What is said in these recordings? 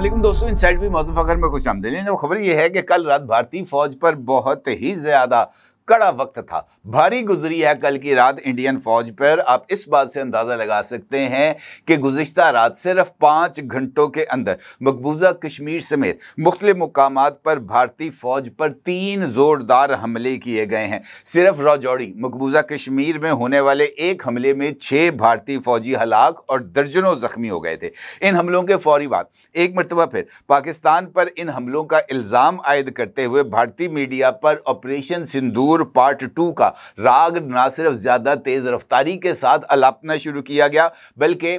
अस्सलाम दोस्तों, इनसाइड भी मौजूद फखर में खुश आमदीद। खबर यह है कि कल रात भारतीय फौज पर बहुत ही ज्यादा कड़ा वक्त था, भारी गुजरी है कल की रात इंडियन फौज पर। आप इस बात से अंदाजा लगा सकते हैं कि गुज़िश्ता रात सिर्फ 5 घंटों के अंदर मकबूजा कश्मीर समेत मुख्तलिफ मुकामात पर भारतीय फौज पर 3 जोरदार हमले किए गए हैं। सिर्फ राजौरी मकबूजा कश्मीर में होने वाले एक हमले में 6 भारतीय फौजी हलाक और दर्जनों जख्मी हो गए थे। इन हमलों के फौरी बाद एक मरतबा फिर पाकिस्तान पर इन हमलों का इल्ज़ाम आयद करते हुए भारतीय मीडिया पर ऑपरेशन सिंदूर पार्ट 2 का राग ना सिर्फ ज्यादा तेज रफ्तारी के साथ अलापना शुरू किया गया, बल्कि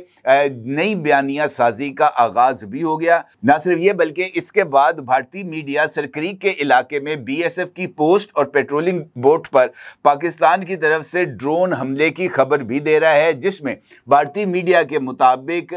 नई बयानिया साजी का आगाज भी हो गया। ना सिर्फ ये बल्कि इसके बाद भारतीय मीडिया सरक्रीक के इलाके में बीएसएफ की पोस्ट और पेट्रोलिंग बोट पर पाकिस्तान की तरफ से ड्रोन हमले की खबर भी दे रहा है, जिसमें भारतीय मीडिया के मुताबिक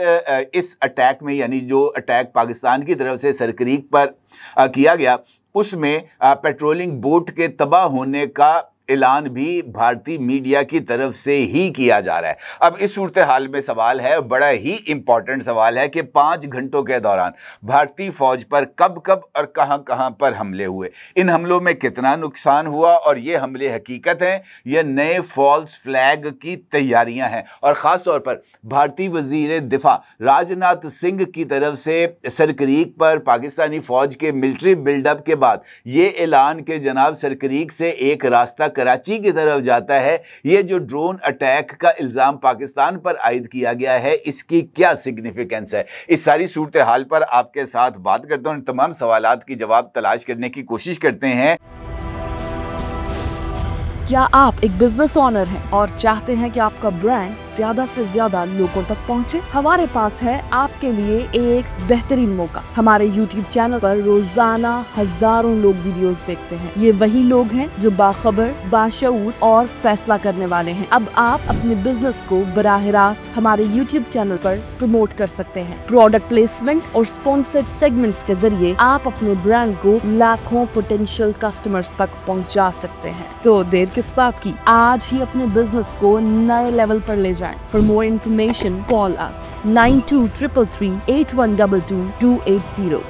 इस अटैक में, यानी जो अटैक पाकिस्तान की तरफ से सरक्रीक पर किया गया, उसमें पेट्रोलिंग बोट के तबाह होने का ऐलान भी भारतीय मीडिया की तरफ से ही किया जा रहा है। अब इस सूरत हाल में सवाल है, बड़ा ही इंपॉर्टेंट सवाल है कि 5 घंटों के दौरान भारतीय फौज पर कब कब और कहां पर हमले हुए, इन हमलों में कितना नुकसान हुआ और ये हमले हकीकत हैं या नए फॉल्स फ्लैग की तैयारियां हैं। और ख़ास तौर पर भारतीय वजीर दिफा राजनाथ सिंह की तरफ से सरक्रीक पर पाकिस्तानी फौज के मिलिट्री बिल्डअप के बाद ये ऐलान कि जनाब सरक्रीक से एक रास्ता कराची की तरफ जाता है, ये जो ड्रोन अटैक का इल्ज़ाम पाकिस्तान पर आयद किया गया है, इसकी क्या सिग्निफिकेंस है, इस सारी सूरत हाल पर आपके साथ बात करते हैं। तमाम सवालात की जवाब तलाश करने की कोशिश करते हैं। क्या आप एक बिजनेस ओनर हैं और चाहते हैं कि आपका ब्रांड ज्यादा से ज्यादा लोगों तक पहुंचे? हमारे पास है आपके लिए एक बेहतरीन मौका। हमारे YouTube चैनल पर रोजाना हजारों लोग वीडियोस देखते हैं। ये वही लोग हैं जो बाखबर, बाशऊर और फैसला करने वाले हैं। अब आप अपने बिजनेस को बराह रास्त हमारे YouTube चैनल पर प्रमोट कर सकते हैं। प्रोडक्ट प्लेसमेंट और स्पॉन्सर्ड सेगमेंट्स के जरिए आप अपने ब्रांड को लाखों पोटेंशियल कस्टमर्स तक पहुंचा सकते हैं। तो देर किस बात की, आज ही अपने बिजनेस को नए लेवल पर ले जाएं। For more information, call us 9233 8122 280।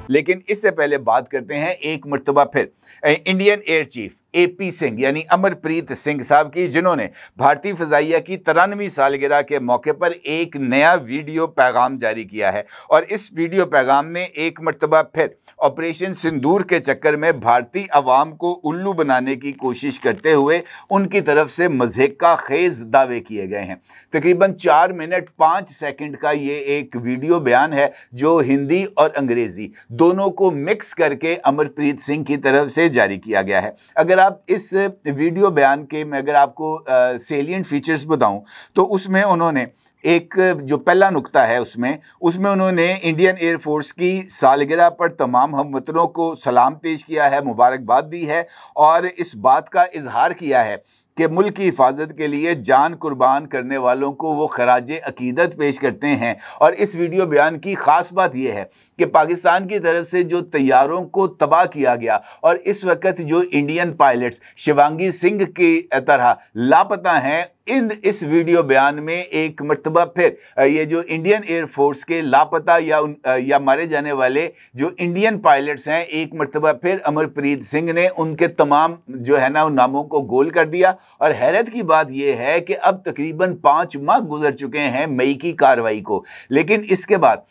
लेकिन इससे पहले बात करते हैं एक मरतबा फिर Indian air chief AP Singh यानी अमरप्रीत सिंह साहब की, जिन्होंने भारतीय फ़ज़ाइया की 93वीं सालगिरह के मौके पर एक नया वीडियो पैगाम जारी किया है। और इस वीडियो पैगाम में एक मरतबा फिर ऑपरेशन सिंदूर के चक्कर में भारतीय अवाम को उल्लू बनाने की कोशिश करते हुए उनकी तरफ से मज़ाक़ा खेज़ दावे किए गए हैं। तकरीबन 4 मिनट 5 सेकंड का ये एक वीडियो बयान है जो हिंदी और अंग्रेज़ी दोनों को मिक्स करके अमरप्रीत सिंह की तरफ से जारी किया गया है। अगर आप इस वीडियो बयान के मैं अगर आपको सेलिएंट फीचर्स बताऊं तो उसमें उन्होंने एक जो पहला नुक्ता है उसमें उन्होंने इंडियन एयर फोर्स की सालगिरह पर तमाम हमवतनों को सलाम पेश किया है, मुबारकबाद दी है और इस बात का इजहार किया है कि मुल्क की हिफाजत के लिए जान कुर्बान करने वालों को वो खराजे अकीदत पेश करते हैं। और इस वीडियो बयान की ख़ास बात यह है कि पाकिस्तान की तरफ से जो तैयारों को तबाह किया गया और इस वक्त जो इंडियन पायलट्स शिवांगी सिंह की तरह लापता हैं, इस वीडियो बयान में एक मरतबा फिर ये जो इंडियन एयर फोर्स के लापता या मारे जाने वाले जो इंडियन पायलट्स हैं, एक मरतबा फिर अमरप्रीत सिंह ने उनके तमाम जो है ना उन नामों को गोल कर दिया। और हैरत की बात यह है कि अब तकरीबन 5 माह गुजर चुके हैं मई की कार्रवाई को, लेकिन इसके बाद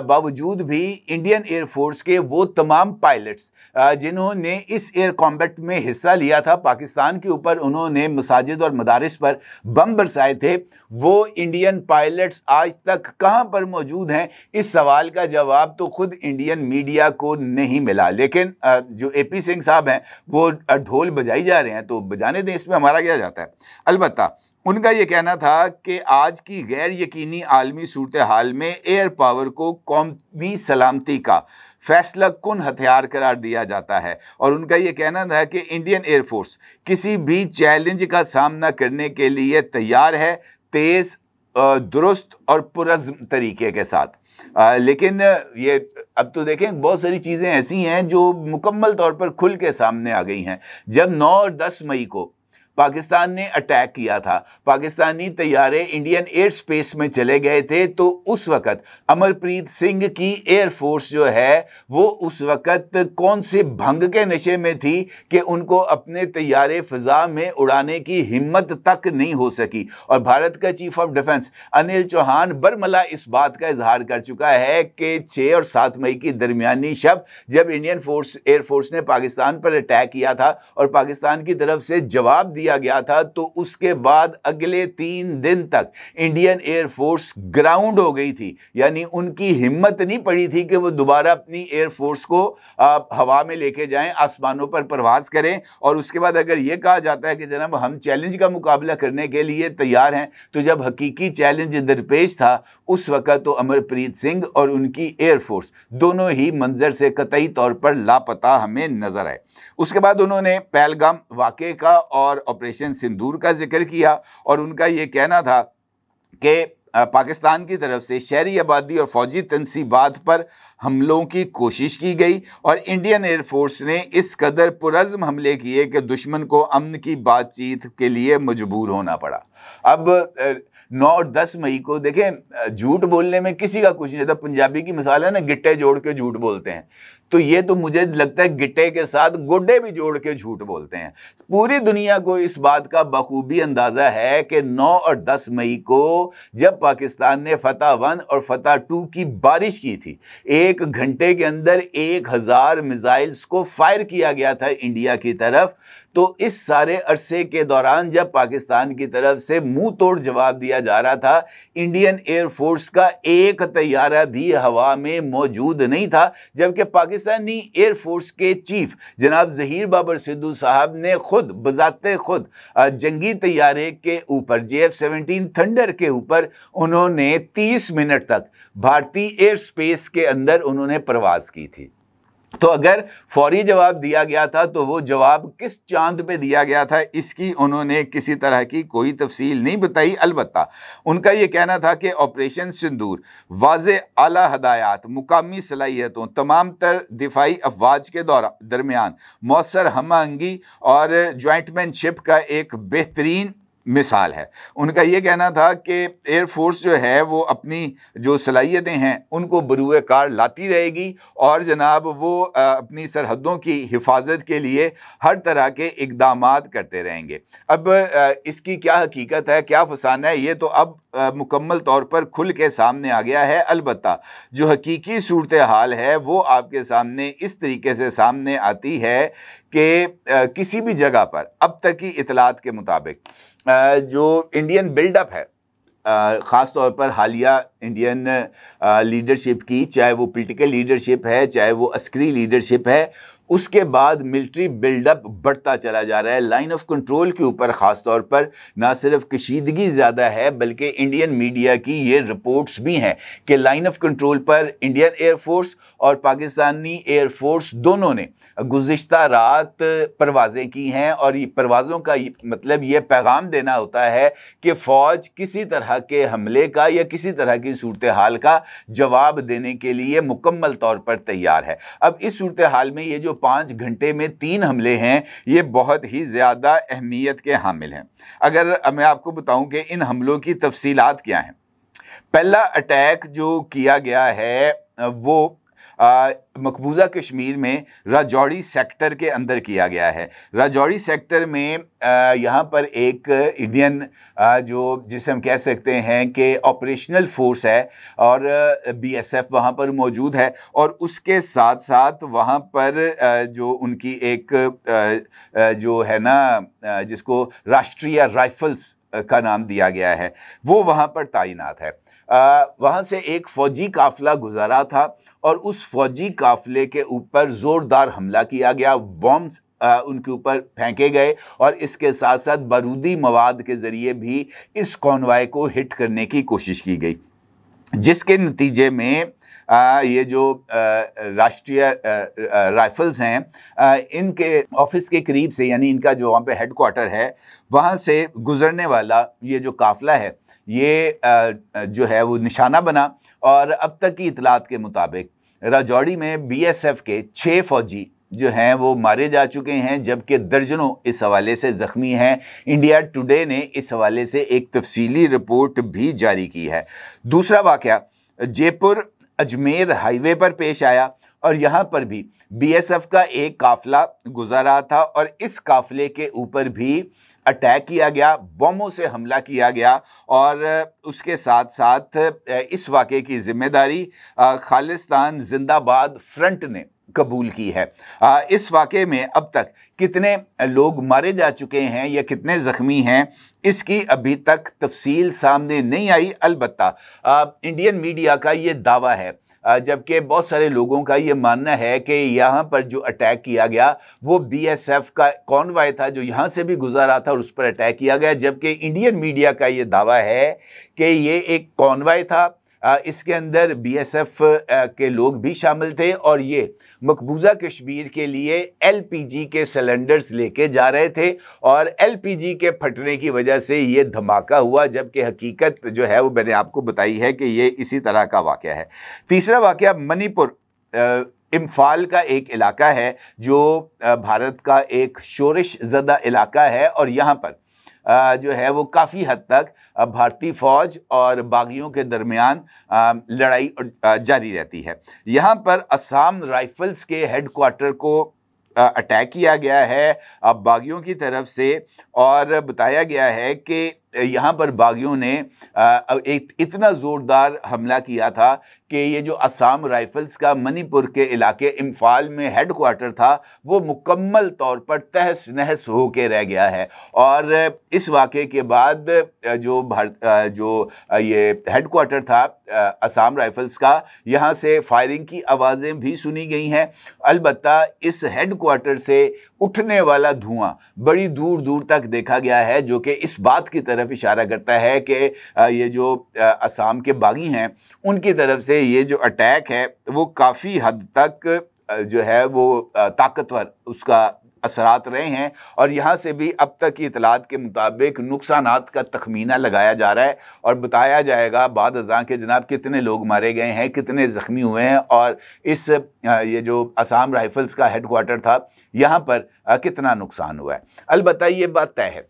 बावजूद भी इंडियन एयर फोर्स के वो तमाम पायलट्स जिन्होंने इस एयर कॉम्बैट में हिस्सा लिया था, पाकिस्तान के ऊपर उन्होंने मसाजिद और मदारिस पर बम बरसाए थे, वो इंडियन पायलट्स आज तक कहां पर मौजूद हैं? इस सवाल का जवाब तो खुद इंडियन मीडिया को नहीं मिला। लेकिन जो AP सिंह साहब हैं वो ढोल बजाई जा रहे हैं, तो बजाने दें, इसमें हमारा क्या जाता है। अलबत्ता उनका ये कहना था कि आज की गैर यकीनी आलमी सूरत हाल में एयर पावर को कौमी सलामती का फैसला कुन हथियार करार दिया जाता है। और उनका ये कहना था कि इंडियन एयर फोर्स किसी भी चैलेंज का सामना करने के लिए तैयार है, तेज़, दुरुस्त और पुरज़्म तरीके के साथ। लेकिन ये अब तो देखें बहुत सारी चीज़ें ऐसी हैं जो मुकम्मल तौर पर खुल के सामने आ गई हैं। जब 9 और 10 मई को पाकिस्तान ने अटैक किया था, पाकिस्तानी तैयारे इंडियन एयर स्पेस में चले गए थे, तो उस वक़्त अमरप्रीत सिंह की एयरफोर्स जो है वो उस वक़्त कौन से भंग के नशे में थी कि उनको अपने तैयारे फ़िज़ा में उड़ाने की हिम्मत तक नहीं हो सकी। और भारत का chief of defence Anil Chauhan बरमला इस बात का इजहार कर चुका है कि 6 और 7 मई की दरमियानी शब जब इंडियन एयरफोर्स ने पाकिस्तान पर अटैक किया था और पाकिस्तान की तरफ से जवाब दिया गया था, तो उसके बाद अगले 3 दिन तक इंडियन एयरफोर्स ग्राउंड हो गई थी। यानी उनकी हिम्मत नहीं पड़ी थी कि वो दोबारा अपनी एयरफोर्स को हवा में लेके जाएं, आसमानों पर परवाज करें। और उसके बाद अगर ये कहा जाता है कि जनाब हम चैलेंज का मुकाबला करने के लिए तैयार हैं, तो जब हकीकी चैलेंज दरपेश था उस वक़्त तो अमरप्रीत सिंह और उनकी एयरफोर्स दोनों ही मंजर से कतई तौर पर लापता हमें नजर आए। उसके बाद उन्होंने पहलगाम वाक़े का और ऑपरेशन सिंदूर का जिक्र किया और उनका ये कहना था कि पाकिस्तान की तरफ से शहरी आबादी और फौजी तनसीबात पर हमलों की कोशिश की गई और इंडियन एयरफोर्स ने इस कदर पुरज़्म हमले किए कि दुश्मन को अमन की बातचीत के लिए मजबूर होना पड़ा। अब 9 और 10 मई को देखें, झूठ बोलने में किसी का कुछ नहीं था। पंजाबी की मिसाल है ना, गिट्टे जोड़ के झूठ बोलते हैं, तो ये तो मुझे लगता है गिट्टे के साथ गोड्डे भी जोड़ के झूठ बोलते हैं। पूरी दुनिया को इस बात का बखूबी अंदाज़ा है कि 9 और 10 मई को जब पाकिस्तान ने फतह 1 और फतह 2 की बारिश की थी, 1 घंटे के अंदर 1000 मिसाइल्स को फायर किया गया था इंडिया की तरफ। तो इस सारे अरसे के दौरान जब पाकिस्तान की तरफ से मुंह तोड़ जवाब दिया जा रहा था, इंडियन एयरफोर्स का एक तैयारा भी हवा में मौजूद नहीं था, जबकि पाकिस्तानी एयरफोर्स के चीफ जनाब ज़हीर बाबर सिद्धू साहब ने खुद बजाते खुद जंगी तैयारे के ऊपर JF-17 थंडर के ऊपर उन्होंने 30 मिनट तक भारतीय एयर स्पेस के अंदर उन्होंने प्रवास की थी। तो अगर फौरी जवाब दिया गया था तो वो जवाब किस चांद पे दिया गया था, इसकी उन्होंने किसी तरह की कोई तफसील नहीं बताई। अलबत्ता उनका ये कहना था कि ऑपरेशन सिंदूर वाज़े आला हदायत, मुकामी सलाहियतों, तमाम तर दिफाई अफवाज के दरमियान मौसर हमआहंगी और ज्वाइंटमैनशिप का एक बेहतरीन मिसाल है। उनका ये कहना था कि एयरफोर्स जो है वो अपनी जो सलाहियतें हैं उनको बरूए कार लाती रहेगी और जनाब वो अपनी सरहदों की हिफाजत के लिए हर तरह के इक़दामात करते रहेंगे। अब इसकी क्या हकीकत है, क्या फसाना है, ये तो अब मुकम्मल तौर पर खुल के सामने आ गया है। अलबत्ता जो हकीकी सूरत हाल है वो आपके सामने इस तरीके से सामने आती है कि किसी भी जगह पर अब तक की इतलात के मुताबिक जो इंडियन बिल्डअप है, ख़ास तौर पर हालिया इंडियन लीडरशिप की, चाहे वो पॉलिटिकल लीडरशिप है चाहे वो अस्करी लीडरशिप है, उसके बाद मिलिट्री बिल्डअप बढ़ता चला जा रहा है। लाइन ऑफ कंट्रोल के ऊपर ख़ास तौर पर ना सिर्फ कशीदगी ज़्यादा है बल्कि इंडियन मीडिया की ये रिपोर्ट्स भी हैं कि लाइन ऑफ कंट्रोल पर इंडियन एयरफोर्स और पाकिस्तानी एयरफोर्स दोनों ने गुज़िश्ता रात परवाज़ें की हैं और ये परवाज़ों का मतलब ये पैगाम देना होता है कि फ़ौज किसी तरह के हमले का या किसी तरह की सूरत हाल का जवाब देने के लिए मुकम्मल तौर पर तैयार है। अब इस सूरत हाल में ये जो 5 घंटे में 3 हमले हैं ये बहुत ही ज़्यादा अहमियत के हामिल हैं। अगर मैं आपको बताऊं कि इन हमलों की तफसीलात क्या हैं। पहला अटैक जो किया गया है वो मकबूजा कश्मीर में राजौरी सेक्टर के अंदर किया गया है। राजौरी सेक्टर में यहाँ पर एक इंडियन जो जिसे हम कह सकते हैं कि ऑपरेशनल फोर्स है और BSF वहाँ पर मौजूद है और उसके साथ साथ वहाँ पर जो उनकी एक जो है ना जिसको राष्ट्रीय राइफल्स का नाम दिया गया है वो वहाँ पर तैनात है। वहाँ से एक फ़ौजी काफ़िला गुज़रा था और उस फ़ौजी काफ़िले के ऊपर ज़ोरदार हमला किया गया, बॉम्ब्स उनके ऊपर फेंके गए और इसके साथ साथ बारूदी मवाद के ज़रिए भी इस कॉन्वॉय को हिट करने की कोशिश की गई, जिसके नतीजे में ये जो राष्ट्रीय राइफल्स हैं इनके ऑफिस के करीब से, यानी इनका जो वहाँ पे हेडक्वार्टर है, वहाँ से गुज़रने वाला ये जो काफ़िला है ये जो है वो निशाना बना और अब तक की इतलात के मुताबिक राजौरी में BSF के 6 फ़ौजी जो हैं वो मारे जा चुके हैं, जबकि दर्जनों इस हवाले से ज़ख्मी हैं। इंडिया टुडे ने इस हवाले से एक तफसीली रिपोर्ट भी जारी की है। दूसरा वाक़या जयपुर अजमेर हाईवे पर पेश आया और यहाँ पर भी बीएसएफ का एक काफिला गुजर रहा था और इस काफिले के ऊपर भी अटैक किया गया, बमों से हमला किया गया और उसके साथ साथ इस वाक़े की जिम्मेदारी खालिस्तान जिंदाबाद फ्रंट ने कबूल की है। इस वाक़े में अब तक कितने लोग मारे जा चुके हैं या कितने ज़ख्मी हैं, इसकी अभी तक तफसील सामने नहीं आई। अलबत्ता इंडियन मीडिया का ये दावा है, जबकि बहुत सारे लोगों का ये मानना है कि यहाँ पर जो अटैक किया गया वो बीएसएफ का कॉन्वॉय था जो यहाँ से भी गुजर रहा था और उस पर अटैक किया गया, जबकि इंडियन मीडिया का ये दावा है कि ये एक कॉन्वॉय था, इसके अंदर बीएसएफ के लोग भी शामिल थे और ये मकबूजा कश्मीर के लिए एलपीजी के सिलेंडर्स लेके जा रहे थे और एलपीजी के फटने की वजह से ये धमाका हुआ, जबकि हकीकत जो है वो मैंने आपको बताई है कि ये इसी तरह का वाक़या है। तीसरा वाक़या मणिपुर इम्फाल का एक इलाका है जो भारत का एक शोरिश ज़दा इलाका है और यहाँ पर जो है वो काफ़ी हद तक भारतीय फ़ौज और बागियों के दरमियान लड़ाई जारी रहती है। यहाँ पर असम राइफल्स के हेडक्वार्टर को अटैक किया गया है बागियों की तरफ से और बताया गया है कि यहाँ पर बागियों ने एक इतना ज़ोरदार हमला किया था कि ये जो असम राइफल्स का मणिपुर के इलाके इम्फाल में हेडक्वार्टर था वो मुकम्मल तौर पर तहस नहस होके रह गया है। और इस वाक़े के बाद जो ये हेडक्वार्टर था असम राइफल्स का, यहाँ से फायरिंग की आवाज़ें भी सुनी गई हैं। अलबत्ता इस हेडक्वार्टर से उठने वाला धुआं बड़ी दूर दूर तक देखा गया है, जो कि इस बात की तरफ इशारा करता है कि ये जो असम के बागी हैं उनकी तरफ से ये जो अटैक है वो काफ़ी हद तक जो है वो ताकतवर उसका असरात रहे हैं और यहाँ से भी अब तक की इतलात के मुताबिक नुकसानात का तखमीना लगाया जा रहा है और बताया जाएगा बाद अज़ां के जनाब कितने लोग मारे गए हैं, कितने ज़ख्मी हुए हैं और इस ये जो असम राइफल्स का हेडक्वार्टर था यहाँ पर कितना नुकसान हुआ है। अलबत्ता ये बात तय है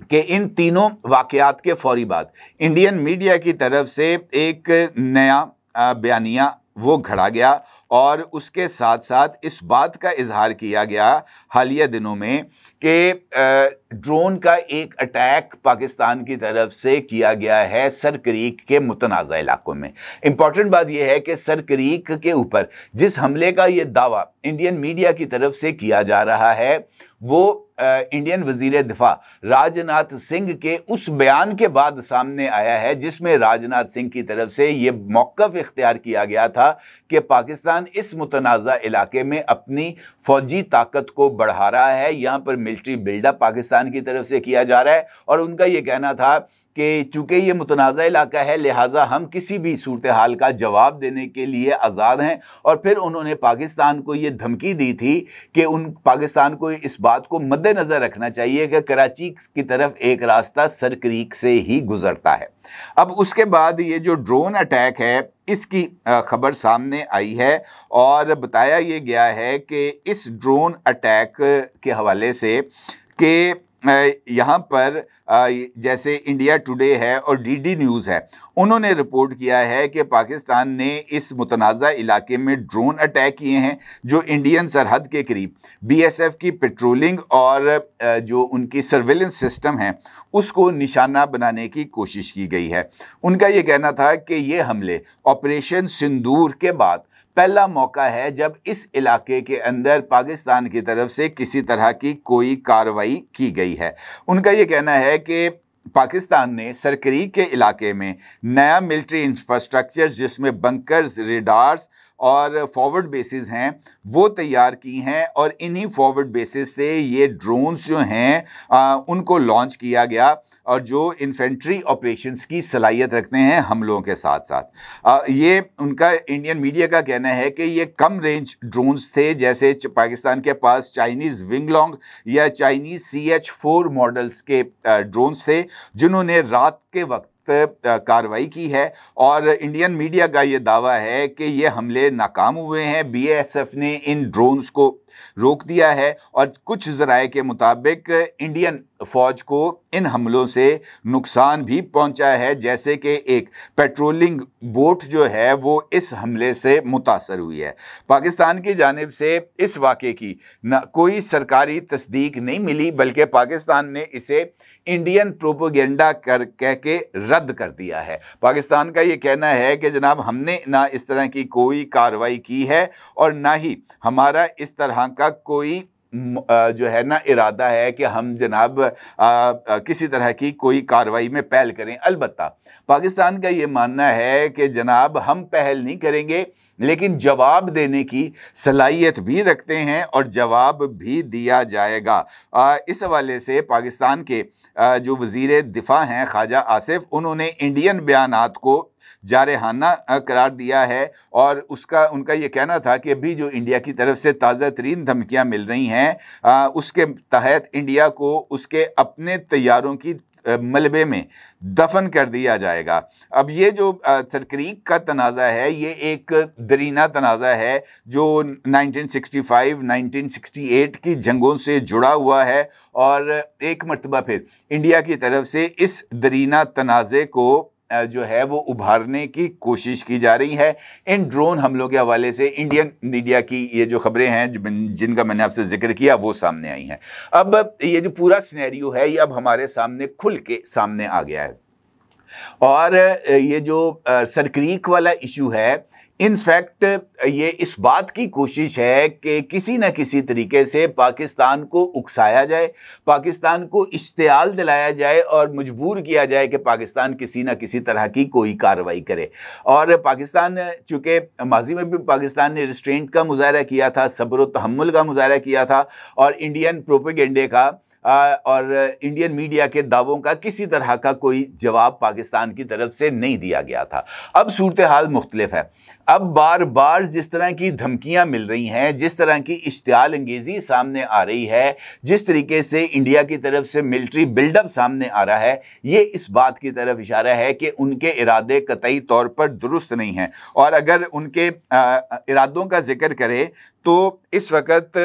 कि इन तीनों वाक़यात के फौरी बाद इंडियन मीडिया की तरफ से एक नया बयानिया वो घड़ा गया और उसके साथ साथ इस बात का इजहार किया गया हालिया दिनों में कि ड्रोन का एक अटैक पाकिस्तान की तरफ से किया गया है सर क्रीक के मुतनाज़ा इलाकों में। इम्पॉर्टेंट बात यह है कि सर क्रीक के ऊपर जिस हमले का ये दावा इंडियन मीडिया की तरफ से किया जा रहा है वो इंडियन वज़ीर दिफा राजनाथ सिंह के उस बयान के बाद सामने आया है जिसमें राजनाथ सिंह की तरफ से ये मौक़िफ़ इख्तियार किया गया था कि पाकिस्तान इस मुतनाज़ा इलाके में अपनी फ़ौजी ताकत को बढ़ा रहा है, यहाँ पर मिलिट्री बिल्डअप पाकिस्तान की तरफ से किया जा रहा है और उनका ये कहना था कि चूँकि ये मुतनाज़ा इलाका है लिहाजा हम किसी भी सूरत हाल का जवाब देने के लिए आज़ाद हैं। और फिर उन्होंने पाकिस्तान को ये धमकी दी थी कि पाकिस्तान को इस बात को मद्देनज़र रखना चाहिए कि कराची की तरफ एक रास्ता सर क्रीक से ही गुज़रता है। अब उसके बाद ये जो ड्रोन अटैक है इसकी खबर सामने आई है और बताया ये गया है कि इस ड्रोन अटैक के हवाले से कि यहाँ पर जैसे इंडिया टुडे है और डीडी न्यूज़ है, उन्होंने रिपोर्ट किया है कि पाकिस्तान ने इस मुतनाज़ा इलाके में ड्रोन अटैक किए हैं जो इंडियन सरहद के करीब बीएसएफ की पेट्रोलिंग और जो उनकी सर्विलेंस सिस्टम है उसको निशाना बनाने की कोशिश की गई है। उनका ये कहना था कि ये हमले ऑपरेशन सिंदूर के बाद पहला मौका है जब इस इलाके के अंदर पाकिस्तान की तरफ से किसी तरह की कोई कार्रवाई की गई है। उनका ये कहना है कि पाकिस्तान ने सर क्रीक के इलाके में नया मिलिट्री इंफ्रास्ट्रक्चर जिसमें बंकर्स, रेडार्स और फॉरवर्ड बेसिस हैं वो तैयार की हैं और इन्हीं फॉरवर्ड बेसिस से ये ड्रोन्स जो हैं उनको लॉन्च किया गया और जो इन्फेंट्री ऑपरेशंस की सलाहियत रखते हैं हमलों के साथ साथ। ये उनका इंडियन मीडिया का कहना है कि ये कम रेंज ड्रोन्स थे, जैसे पाकिस्तान के पास चाइनीज़ विंगलोंग या चाइनीज़ CH-4 मॉडल्स के ड्रोन्स थे जिन्होंने रात के वक्त कार्रवाई की है और इंडियन मीडिया का ये दावा है कि ये हमले नाकाम हुए हैं। BSF ने इन ड्रोन्स को रोक दिया है और कुछ ज़राए के मुताबिक इंडियन फ़ौज को इन हमलों से नुकसान भी पहुंचा है, जैसे कि एक पेट्रोलिंग बोट जो है वो इस हमले से मुतासर हुई है। पाकिस्तान की जानिब से इस वाक़े की ना कोई सरकारी तस्दीक नहीं मिली, बल्कि पाकिस्तान ने इसे इंडियन प्रोपेगेंडा कह के रद्द कर दिया है। पाकिस्तान का ये कहना है कि जनाब हमने ना इस तरह की कोई कार्रवाई की है और ना ही हमारा इस तरह का कोई जो है ना इरादा है कि हम जनाब किसी तरह की कोई कार्रवाई में पहल करें। अलबत्ता पाकिस्तान का ये मानना है कि जनाब हम पहल नहीं करेंगे, लेकिन जवाब देने की सलाहियत भी रखते हैं और जवाब भी दिया जाएगा। इस हवाले से पाकिस्तान के जो वज़ीर दिफा हैं ख्वाजा आसिफ, उन्होंने इंडियन बयानात को जारहाना करार दिया है और उनका ये कहना था कि अभी जो इंडिया की तरफ से ताज़ा तरीन धमकियाँ मिल रही हैं उसके तहत इंडिया को उसके अपने तैयारों की मलबे में दफन कर दिया जाएगा। अब ये जो सरक्रीक का तनाज़ा है ये एक दरीना तनाज़ा है जो 1965-1968 की जंगों से जुड़ा हुआ है और एक मरतबा फिर इंडिया की तरफ से इस दरीना तनाज़े को जो है वो उभारने की कोशिश की जा रही है। इन ड्रोन हमलों के हवाले से इंडियन मीडिया की ये जो खबरें हैं जिनका मैंने आपसे जिक्र किया वो सामने आई हैं। अब ये जो पूरा सिनेरियो है ये अब हमारे सामने खुल के सामने आ गया है और ये जो सरक्रीक वाला इशू है इनफैक्ट ये इस बात की कोशिश है कि किसी न किसी तरीके से पाकिस्तान को उकसाया जाए, पाकिस्तान को इश्तियाल दिलाया जाए और मजबूर किया जाए कि पाकिस्तान किसी न किसी तरह की कोई कार्रवाई करे। और पाकिस्तान चूँकि माजी में भी पाकिस्तान ने रिस्ट्रेंट का मुजाहरा किया था, सब्र व तहम्मुल का मुजाहरा किया था और इंडियन प्रोपेगेंडे का और इंडियन मीडिया के दावों का किसी तरह का कोई जवाब पाकिस्तान की तरफ से नहीं दिया गया था। अब सूरत हाल मुख्तलिफ है। अब बार बार जिस तरह की धमकियां मिल रही हैं, जिस तरह की इश्तियाल अंगेज़ी सामने आ रही है, जिस तरीके से इंडिया की तरफ से मिलिट्री बिल्डअप सामने आ रहा है, ये इस बात की तरफ इशारा है कि उनके इरादे कतई तौर पर दुरुस्त नहीं हैं। और अगर उनके इरादों का जिक्र करें तो इस वक्त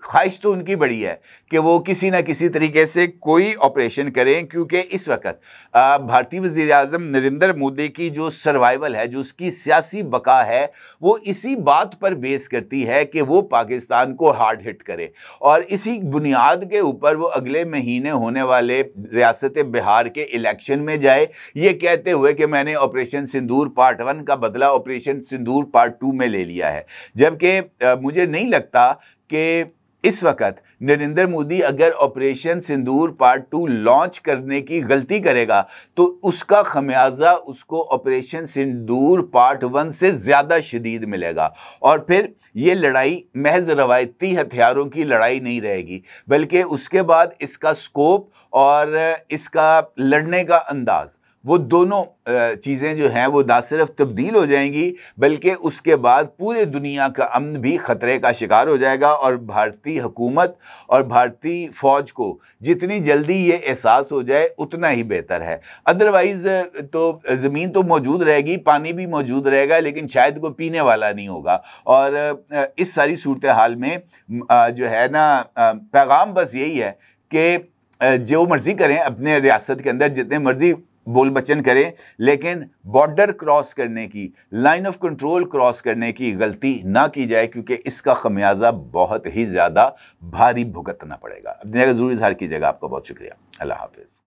ख्वाहिश तो उनकी बड़ी है कि वो किसी न किसी तरीके से कोई ऑपरेशन करें, क्योंकि इस वक्त भारतीय वज़ीर आज़म नरेंद्र मोदी की जो सर्वाइवल है, जो उसकी सियासी बका है, वो इसी बात पर बेस करती है कि वो पाकिस्तान को हार्ड हिट करे और इसी बुनियाद के ऊपर वो अगले महीने होने वाले रियासत बिहार के इलेक्शन में जाए, ये कहते हुए कि मैंने ऑपरेशन सिंदूर पार्ट 1 का बदला ऑपरेशन सिंदूर पार्ट 2 में ले लिया है। जबकि मुझे नहीं लगता कि इस वक्त नरेंद्र मोदी अगर ऑपरेशन सिंदूर पार्ट 2 लॉन्च करने की गलती करेगा तो उसका खमियाजा उसको ऑपरेशन सिंदूर पार्ट 1 से ज़्यादा शदीद मिलेगा और फिर ये लड़ाई महज रवायती हथियारों की लड़ाई नहीं रहेगी, बल्कि उसके बाद इसका स्कोप और इसका लड़ने का अंदाज़, वो दोनों चीज़ें जो हैं वो ना सिर्फ तब्दील हो जाएंगी बल्कि उसके बाद पूरे दुनिया का अमन भी ख़तरे का शिकार हो जाएगा। और भारतीय हुकूमत और भारतीय फ़ौज को जितनी जल्दी ये एहसास हो जाए उतना ही बेहतर है। अदरवाइज़ तो ज़मीन तो मौजूद रहेगी, पानी भी मौजूद रहेगा, लेकिन शायद कोई पीने वाला नहीं होगा। और इस सारी सूरत हाल में जो है ना पैगाम बस यही है कि जो मर्ज़ी करें अपने रियासत के अंदर, जितने मर्ज़ी बोल बचन करें, लेकिन बॉर्डर क्रॉस करने की, लाइन ऑफ कंट्रोल क्रॉस करने की गलती ना की जाए, क्योंकि इसका खमियाजा बहुत ही ज़्यादा भारी भुगतना पड़ेगा। अपनी जगह ज़रूर इज़हार कीजिएगा। आपका बहुत शुक्रिया। अल्लाह हाफ़िज़।